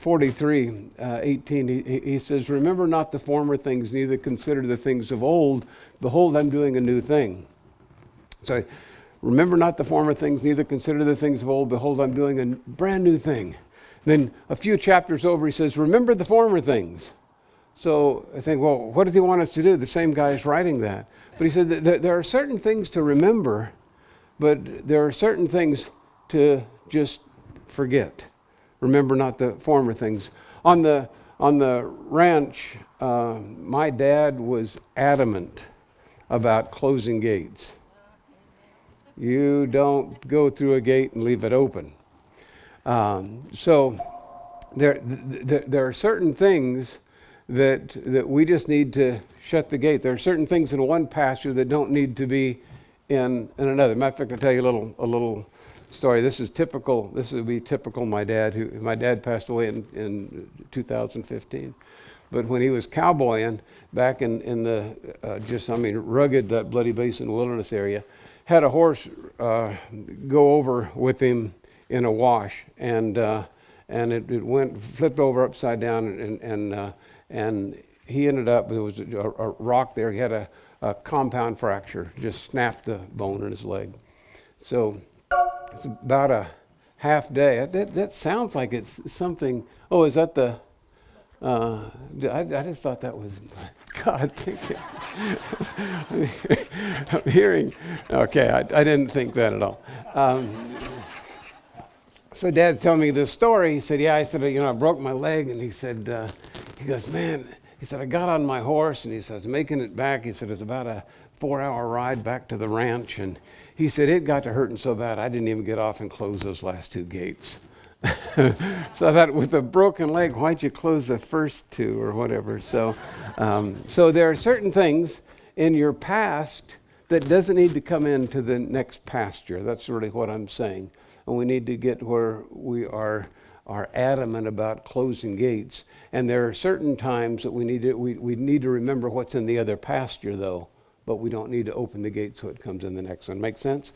43:18, he says, "Remember not the former things, neither consider the things of old. Behold, I'm doing a new thing." So, remember not the former things, neither consider the things of old. Behold, I'm doing a brand new thing. Then a few chapters over, he says, "Remember the former things." So I think, well, what does he want us to do? The same guy is writing that. But he said that there are certain things to remember, but there are certain things to just forget. Remember not the former things. On the ranch, my dad was adamant about closing gates. You don't go through a gate and leave it open. So there are certain things that we just need to shut the gate. There are certain things in one pasture that don't need to be in another. Matter of fact, I'll tell you a little story. This is typical. This would be typical. My dad passed away in 2015, but when he was cowboying back in the rugged, that Bloody Basin wilderness area, had a horse go over with him in a wash, and it flipped over upside down, and he ended up, there was a rock there. He had a compound fracture, just snapped the bone in his leg. So it's about a half day. That sounds like it's something. Oh, is that the? I just thought that was. God, thank you. I'm hearing. Okay, I didn't think that at all. So Dad's telling me this story. He said, "Yeah," I said, "I broke my leg," and he said, he goes, "Man," he said, "I got on my horse," and he said, "I was making it back." He said, "It was about a 4-hour ride back to the ranch," and he said, "It got to hurting so bad I didn't even get off and close those last 2 gates." So I thought, with a broken leg, why'd you close the first 2 or whatever? So there are certain things in your past that doesn't need to come into the next pasture. That's really what I'm saying. And we need to get where we are adamant about closing gates. And there are certain times that we need to remember what's in the other pasture, though, but we don't need to open the gate so it comes in the next one. Make sense?